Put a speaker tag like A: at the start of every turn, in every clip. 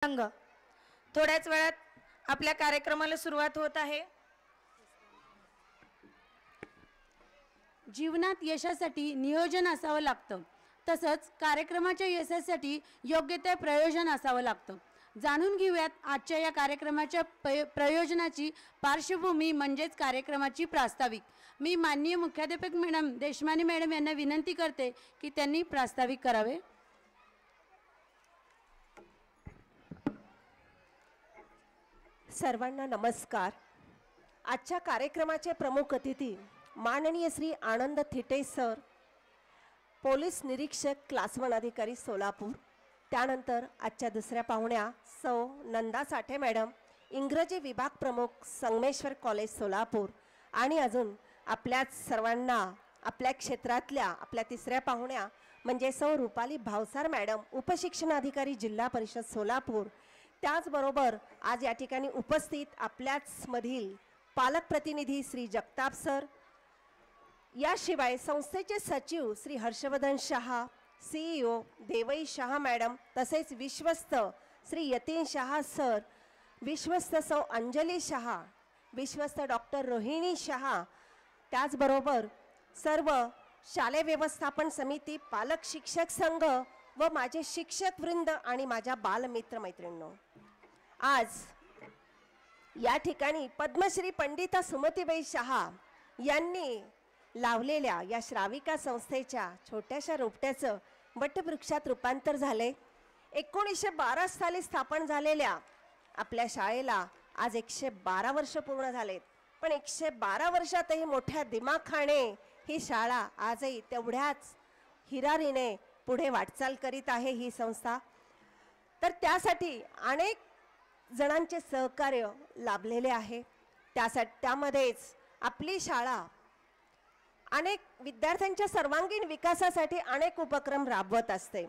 A: संघ थोड्याच वेळात आपल्या कार्यक्रमाला सुरुवात होत आहे।
B: जीवनात यशासाठी नियोजन असावं लागतं, तसंच कार्यक्रमाच्या यशासाठी योग्य ते प्रयोजन असावं लागतं। जाणून घेऊयात आजच्या या कार्यक्रमाच्या प्रयोजनाची पार्श्वभूमी म्हणजेच कार्यक्रमाची प्रास्ताविक। मी माननीय मुख्याध्यापक मॅडम देशमाने मॅडम यांना विनंती करते की त्यांनी प्रास्ताविक करावे।
C: सर्वांना नमस्कार। आजच्या कार्यक्रमाचे प्रमुख अतिथी माननीय श्री आनंद थिटे सर, पोलीस निरीक्षक क्लास 1 अधिकारी सोलापूर। त्यानंतर आजच्या दुसऱ्या पाहुण्या सौ नंदा साठे मॅडम, इंग्रजी विभाग प्रमुख संगमेश्वर कॉलेज सोलापूर। आणि अजून आपल्याच सर्वांना आपल्या क्षेत्रातल्या आपल्या तिसऱ्या पाहुण्या म्हणजे सौ रुपाली भावसार मॅडम, उपशिक्षणाधिकारी जिल्हा परिषद सोलापूर। त्याचबरोबर आज या ठिकाणी उपस्थित आपल्याच मधील पालक प्रतिनिधी श्री जगताप सर, याशिवाय संस्थेचे सचिव श्री हर्षवर्धन शहा, CEO देवई शहा मॅडम, तसेच विश्वस्त श्री यतीन शहा सर, विश्वस्त सौ अंजली शहा, विश्वस्त डॉक्टर रोहिणी शहा। त्याचबरोबर सर्व शालेय व्यवस्थापन समिती, पालक शिक्षक संघ व माझे शिक्षक वृंद आणि माझ्या बालमित्र मैत्रिणींनो, आज या ठिकाणी पद्मश्री पंडिता सुमतीबाई शहा यांनी लावलेल्या या श्राविका संस्थेच्या छोट्याशा रोपट्याचं वटवृक्षात रूपांतर झाले। 1912 साली स्थापन झालेल्या आपल्या शाळेला आज 112 वर्ष पूर्ण झालेत, पण 112 वर्षातही मोठ्या दिमाखाने ही शाळा आजही तेवढ्याच हिरारीने पुढे वाटचाल करीत आहे ही संस्था। तर त्यासाठी अनेक जणांचे सहकार्य लाभलेले आहे। त्यामध्येच आपली शाळा अनेक विद्यार्थ्यांच्या सर्वांगीण विकासासाठी अनेक उपक्रम राबवत असते,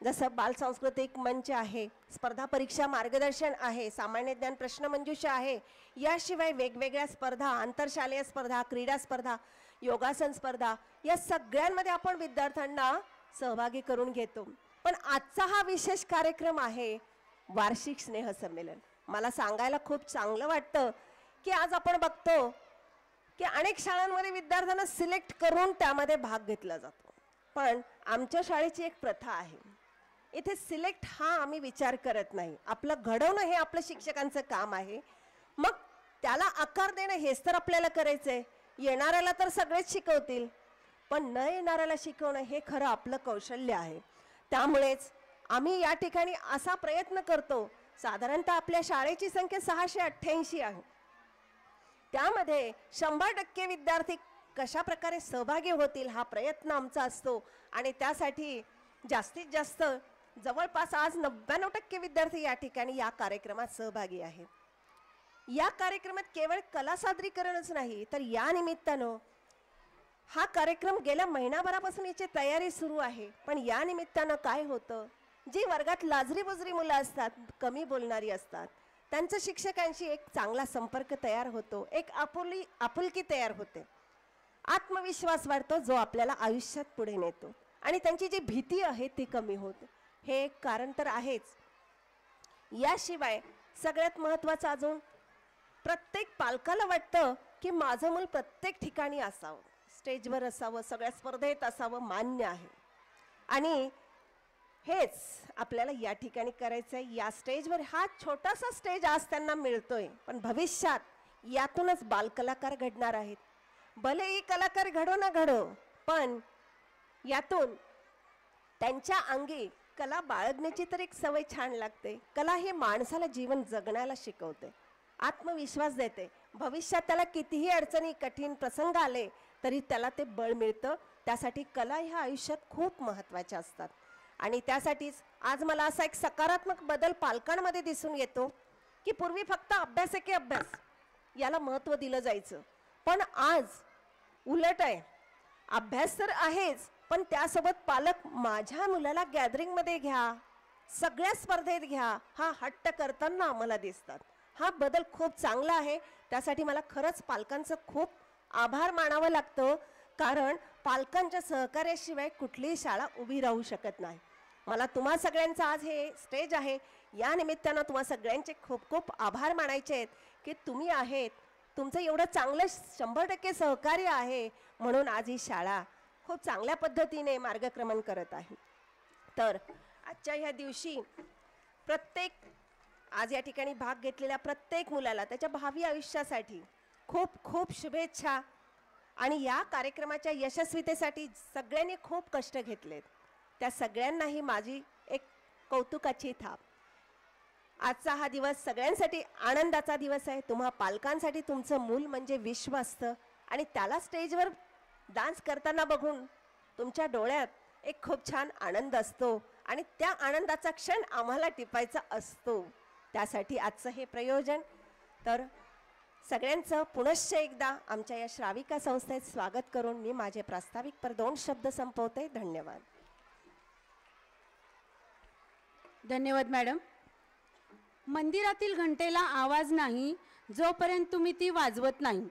C: जसं बाल सांस्कृतिक मंच आहे, स्पर्धा परीक्षा मार्गदर्शन आहे, सामान्य ज्ञान प्रश्नमंजुषा आहे, याशिवाय वेगवेगळ्या स्पर्धा, आंतरशालेय स्पर्धा, क्रीडा स्पर्धा, योगासन स्पर्धा, या सगळ्यांमध्ये आपण विद्यार्थ्यांना सहभागी करून घेतो। पण आजचा हा विशेष कार्यक्रम आहे वार्षिक स्नेहसंमेलन। मला सांगायला खूप चांगलं वाटतं की आज आपण बघतो की अनेक शाळांमध्ये विद्यार्थ्यांना सिलेक्ट करून त्यामध्ये भाग घेतला जातो, पण आमच्या शाळेची एक प्रथा आहे, इथे सिलेक्ट हा आम्ही विचार करत नाही, आपलं घडवणं हे आपलं शिक्षकांचं काम आहे। मग त्याला आकार देणं हेच तर आपल्याला करायचं आहे। येणाऱ्याला तर सगळेच शिकवतील, पण न येणाऱ्याला शिकवणं हे खरं आपलं कौशल्य आहे। त्यामुळेच आम्ही या ठिकाणी असा प्रयत्न करतो, साधारणतः आपल्या शाळेची संख्या 688 आहे, त्यामध्ये 100% विद्यार्थी कशा प्रकारे सहभागी होतील हा प्रयत्न आमचा असतो। आणि त्यासाठी जास्तीत जास्त जवळपास आज 99% विद्यार्थी या ठिकाणी या कार्यक्रमात सहभागी आहेत। या कार्यक्रमात केवळ कला सादरीकरणच नाही, तर या निमित्तानं हा कार्यक्रम गेल्या महिनाभरापासून याची तयारी सुरू आहे। पण या निमित्तानं काय होतं, जी वर्गात लाजरी बुजरी मुलं असतात, कमी बोलणारी असतात, त्यांचं शिक्षकांशी एक चांगला संपर्क तयार होतो, एक आपुलकी तयार होते, आत्मविश्वास वाढतो, जो आपल्याला आयुष्यात पुढे नेतो, आणि त्यांची जी भीती आहे ती कमी होते। हे एक कारण तर आहेच। याशिवाय सगळ्यात महत्त्वाचं अजून, प्रत्येक पालकाला वाटतं की माझं मूल प्रत्येक ठिकाणी असावं, स्टेजवर असावं, सगळ्या स्पर्धेत असावं, मान्य आहे, आणि हेच आपल्याला या ठिकाणी करायचं आहे। या स्टेजवर हा छोटासा स्टेज आज त्यांना मिळतोय, पण भविष्यात यातूनच बालकलाकार घडणार आहेत। भलेही कलाकार घडो ना घडो, पण यातून त्यांच्या अंगी कला बाळगण्याची तर एक सवय छान लागते। कला हे माणसाला जीवन जगण्याला शिकवते, आत्मविश्वास देते, भविष्यात त्याला कितीही अडचणी कठीण प्रसंग आले तरी त्याला ते बळ मिळतं। त्यासाठी कला ह्या आयुष्यात खूप महत्त्वाच्या असतात, आणि त्यासाठीच आज मला असा एक सकारात्मक बदल पालकांमध्ये दिसून येतो की पूर्वी फक्त अभ्यास एके अभ्यास याला महत्त्व दिलं जायचं, पण आज उलट आहे, अभ्यास तर आहेच, पण त्यासोबत पालक माझ्या मुलाला गॅदरिंगमध्ये घ्या, सगळ्या स्पर्धेत घ्या, हा हट्ट करताना आम्हाला दिसतात। हा बदल खूप चांगला आहे, त्यासाठी मला खरंच पालकांचं खूप आभार मानावं लागतं, कारण पालकांच्या सहकार्याशिवाय कुठलीही शाळा उभी राहू शकत नाही। मला तुम्हा सगळ्यांचा आज हे स्टेज आहे या निमित्तानं तुम्हा सगळ्यांचे खूप खूप आभार मानायचे आहेत की तुम्ही आहेत, तुमचं एवढं चांगलं 100% सहकार्य आहे म्हणून आज ही शाळा खूप चांगल्या पद्धतीने मार्गक्रमण करत आहे. तर आजच्या ह्या दिवशी प्रत्येक आज या ठिकाणी भाग घेतलेल्या प्रत्येक मुलाला त्याच्या भावी आयुष्यासाठी खूप खूप शुभेच्छा. आणि या कार्यक्रमाच्या यशस्वीतेसाठी सगळ्यांनी खूप कष्ट घेतलेत, त्या सगळ्यांनाही माझी एक कौतुकाची थाप. आजचा हा दिवस सगळ्यांसाठी आनंदाचा दिवस आहे. तुम्हा पालकांसाठी तुमचं मूल म्हणजे विश्व असतं आणि त्याला स्टेजवर डान्स करताना बघून तुमच्या डोळ्यात एक खूप छान आनंद असतो आणि त्या आनंदाचा क्षण आम्हाला टिपायचा असतो. त्यासाठी आजचं हे प्रयोजन. तर सगळ्यांचं पुनश्च एकदा आमच्या या श्राविका संस्थेत स्वागत करून मी माझे प्रास्ताविक पर 2 शब्द संपवते. धन्यवाद.
B: धन्यवाद मॅडम. मंदिरातील घंटेला आवाज नाही जोपर्यंत तुम्ही ती वाजवत नाही.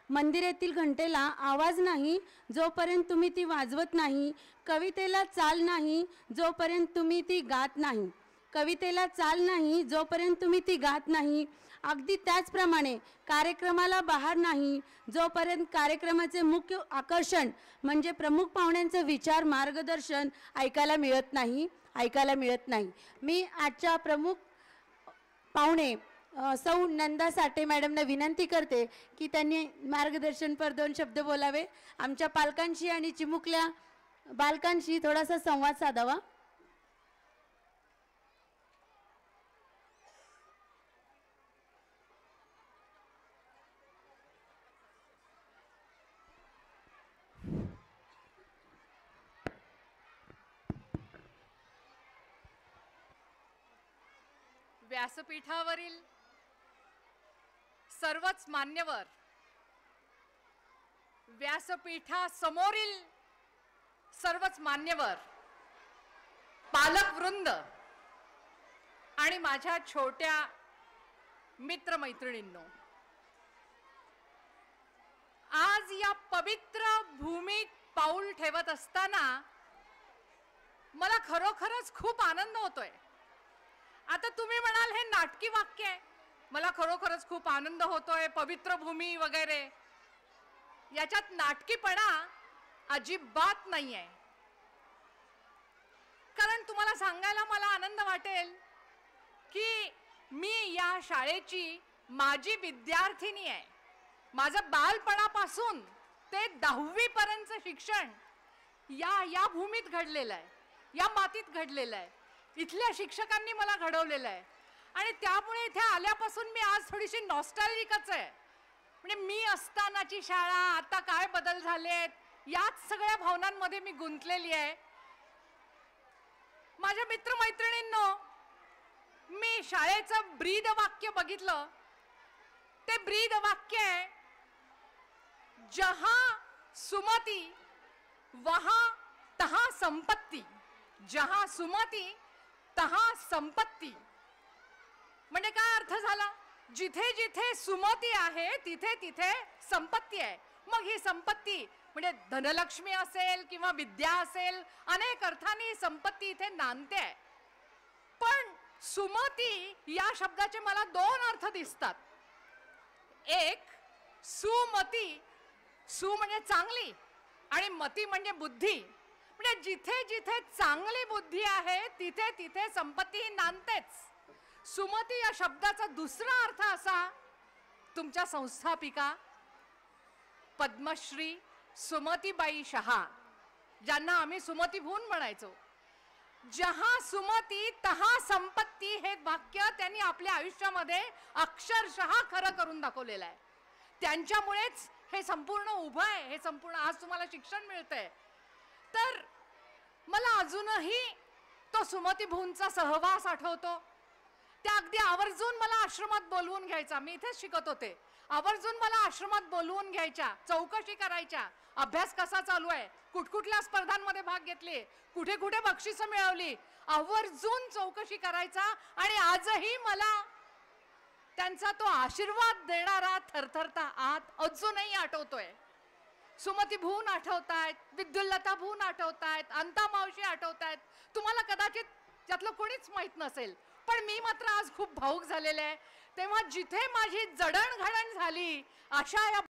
B: मंदिरातील घंटेला आवाज नाही जोपर्यंत तुम्ही ती वाजवत नाही. कवितेला चाल नाही जोपर्यंत तुम्ही ती गात नाही. कवितेला चाल नाही जोपर्यंत तुम्ही ती गात नाही. अगदी त्याचप्रमाणे कार्यक्रमाला बहार नाही जोपर्यंत कार्यक्रमाचे मुख्य आकर्षण म्हणजे प्रमुख पाहुण्यांचे विचार मार्गदर्शन ऐकायला मिळत नाही. मी आजच्या प्रमुख पाहुणे सौ नंदा साठे मॅडमना विनंती करते की त्यांनी मार्गदर्शन पर 2 शब्द बोलावे. आमच्या पालकांशी आणि चिमुकल्या बालकांशी थोडासा संवाद साधावा.
D: व्यासपीठावरील सर्वच मान्यवर, व्यासपीठासमोरील सर्वच मान्यवर, पालक वृंद आणि माझ्या छोट्या मित्रमैत्रिणींनो, आज या पवित्र भूमीत पाऊल ठेवत असताना मला खरोखरच खूप आनंद होतोय. आता तुम्ही म्हणाल हे नाटकी वाक्य आहे, मला खरोखरच खूप आनंद होतोय, पवित्र भूमी वगैरे. याच्यात नाटकीपणा अजिबात नाहीये. कारण तुम्हाला सांगायला मला आनंद वाटेल की मी या शाळेची माजी विद्यार्थिनी आहे. माझं बालपणापासून ते 10वी पर्यंतचं शिक्षण या भूमीत घडलेलं आहे, या मातीत घडलेलं आहे. इथल्या शिक्षकांनी मला घडवलेलं आहे आणि त्यामुळे इथे आल्यापासून मी आज थोडीशी नॉस्टॅल्जिकच आहे. म्हणजे मी असतानाची शाळा, आता काय बदल झालेत, याच सगळ्या भावनांमध्ये मी गुंतलेली आहे. माझ्या मित्रमैत्रिणींनो, मी शाळेचं ब्रीद वाक्य बघितलं. ते ब्रीद वाक्य आहे, जहां सुमती वहां तहां संपत्ती. जहां सुमती तहां संपत्ती. म्हणजे काय अर्थ झाला? जिथे जिथे सुमती आहे तिथे तिथे संपत्ती आहे. मग ही संपत्ती म्हणजे धनलक्ष्मी असेल किंवा विद्या असेल, अनेक अर्थाने ही संपत्ती इथे नांदते आहे. पण सुमती या शब्दाचे मला 2 अर्थ दिसतात. एक, सुमती, सु म्हणजे चांगली आणि मती म्हणजे बुद्धी. म्हणजे जिथे जिथे चांगली बुद्धी आहे तिथे तिथे संपत्ती नांदतेच. सुमती या शब्दाचा दुसरा अर्थ असा, तुमच्या संस्थापिका पद्मश्री सुमतीबाई शहा, ज्यांना आम्ही सुमती भून म्हणायचो. जहां सुमती तहां संपत्ती हे वाक्य त्यांनी आपल्या आयुष्यामध्ये अक्षरशः खरं करून दाखवलेलं आहे. त्यांच्यामुळेच हे संपूर्ण उभं आहे, हे संपूर्ण आज तुम्हाला शिक्षण मिळतंय. तर मला अजूनही तो सुमती भूंचा सहवास आठवतो. त्या अगदी आवर्जून मला आश्रमात बोलवून घ्यायचा. मी इथेच शिकत होते. आवर्जून मला आश्रमात बोलवून घ्यायच्या, चौकशी करायच्या, अभ्यास कसा चालू आहे, कुठकुठल्या स्पर्धांमध्ये भाग घेतले, कुठे कुठे बक्षिसं मिळवली, आवर्जून चौकशी करायचा. आणि आजही मला त्यांचा तो आशीर्वाद देणारा थरथरता आत अजूनही आठवतोय. सुमती भून आठवतायत, विद्युल्लता भून आठवतायत, अंता मावशी आठवतायत. तुम्हाला कदाचित त्यातलं कोणीच माहित नसेल, पण मी मात्र आज खूप भावूक झालेले आहे. तेव्हा जिथे माझी जडणघडण झाली अशा या